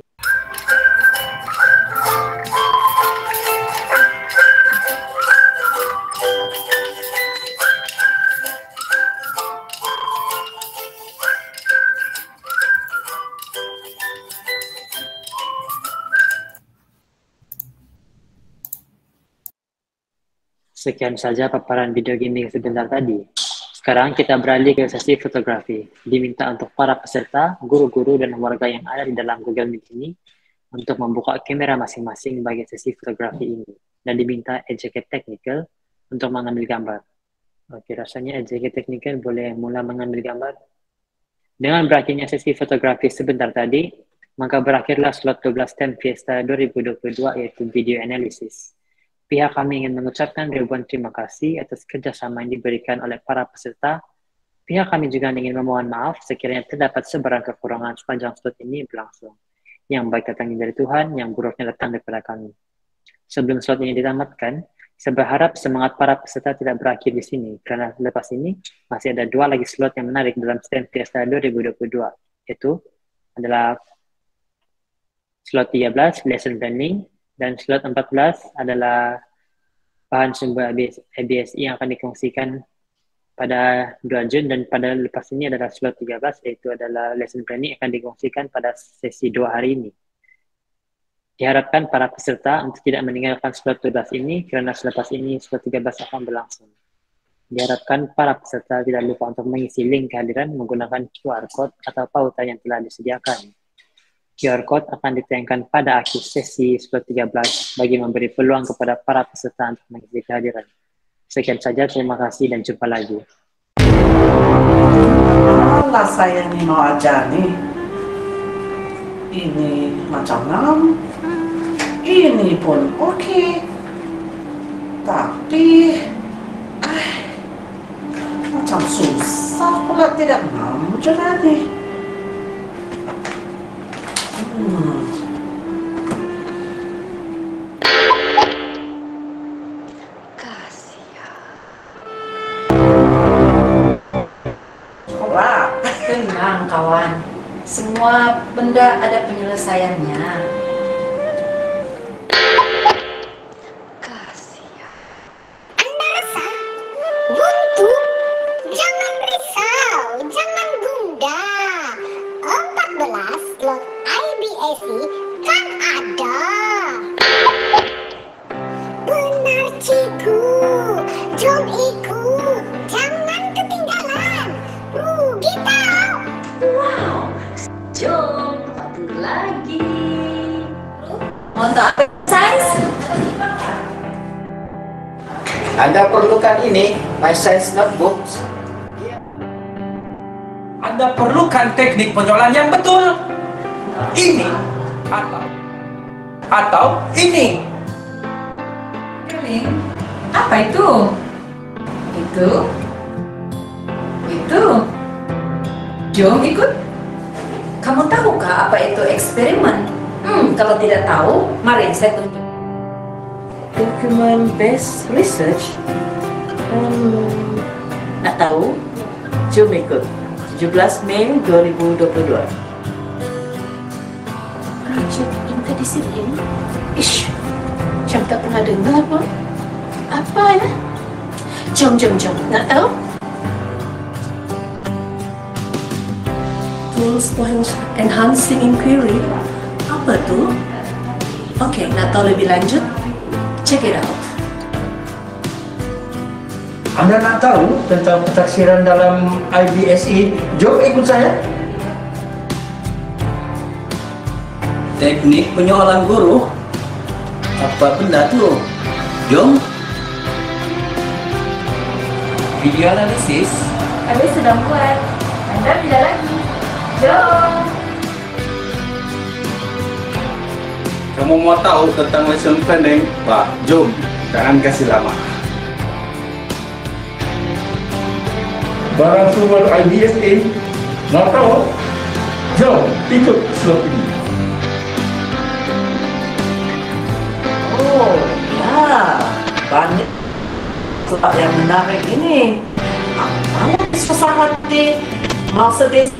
Sekian saja paparan video gaming sebentar tadi. Sekarang kita beralih ke sesi fotografi. Diminta untuk para peserta, guru-guru, dan warga yang ada di dalam Google Meet ini untuk membuka kamera masing-masing bagi sesi fotografi ini. Dan diminta eject technical untuk mengambil gambar. Oke, rasanya eject technical boleh mula mengambil gambar. Dengan berakhirnya sesi fotografi sebentar tadi, maka berakhirlah slot 12 STEM Fiesta 2022 yaitu video analysis. Pihak kami ingin mengucapkan ribuan terima kasih atas kerjasama yang diberikan oleh para peserta. Pihak kami juga ingin memohon maaf sekiranya terdapat sebarang kekurangan sepanjang slot ini berlangsung. Yang baik datangnya dari Tuhan, yang buruknya datang daripada kami. Sebelum slot ini ditamatkan, saya berharap semangat para peserta tidak berakhir di sini, karena lepas ini masih ada 2 lagi slot yang menarik dalam STEM Fiesta 2022, yaitu adalah slot 13, lesson planning, dan slot 14 adalah bahan sumber ABSI yang akan dikongsikan pada 2 Jun, dan pada lepas ini adalah slot 13 yaitu adalah lesson planning akan dikongsikan pada sesi 2 hari ini. Diharapkan para peserta untuk tidak meninggalkan slot 12 ini karena selepas ini slot 13 akan berlangsung. Diharapkan para peserta tidak lupa untuk mengisi link kehadiran menggunakan QR Code atau pautan yang telah disediakan. QR Code akan ditayangkan pada akhir sesi slot 13 bagi memberi peluang kepada para peserta untuk mengisi kehadiran. Sekian saja, terima kasih dan jumpa lagi. Alah, saya ini mau ajar nih. Ini macam 6. Ini pun oke. Tapi macam susah. Masa pula tidak mau jalani? Sekolah. Tenang kawan, semua benda ada penyelesaiannya. Jangan risau, jangan gundah. 14 slot IBSI kan ada. Benar cikgu, jom ikut, jangan ketinggalan. Rugi tau. Wow, jom satu lagi. Untuk sains. Anda perlukan ini, My Science Notebooks. Anda perlukan teknik penjualan yang betul. Ini atau ini. Apa itu? Itu. Jom ikut. Kamu tahukah apa itu eksperimen? Kalau tidak tahu, mari saya tunjuk. Document based research. Nak tahu? Jom ikut. 17 Mei 2022. Project interdisiplin? Ish, macam tak pernah dengar pun. Apa ya? Jom. Nak tahu? Tools for enhancing inquiry. Apa tu? Okey, nak tahu lebih lanjut? Check it out. Anda nak tahu tentang pentaksiran dalam IBSI? Jom ikut saya. Teknik penyoalan guru. Apa benda tu? Jom. Video analisis. Kami sedang buat. Anda tidak lagi. Jom. Kamu mau tahu tentang lesson planning? Pak, jom. Jangan kasih lama. Barang sumber IBSI. Nak tahu? Jom ikut slot ini. Oh, ya. Banyak tempat yang menarik ini. Apa yang susah hati? Mercedes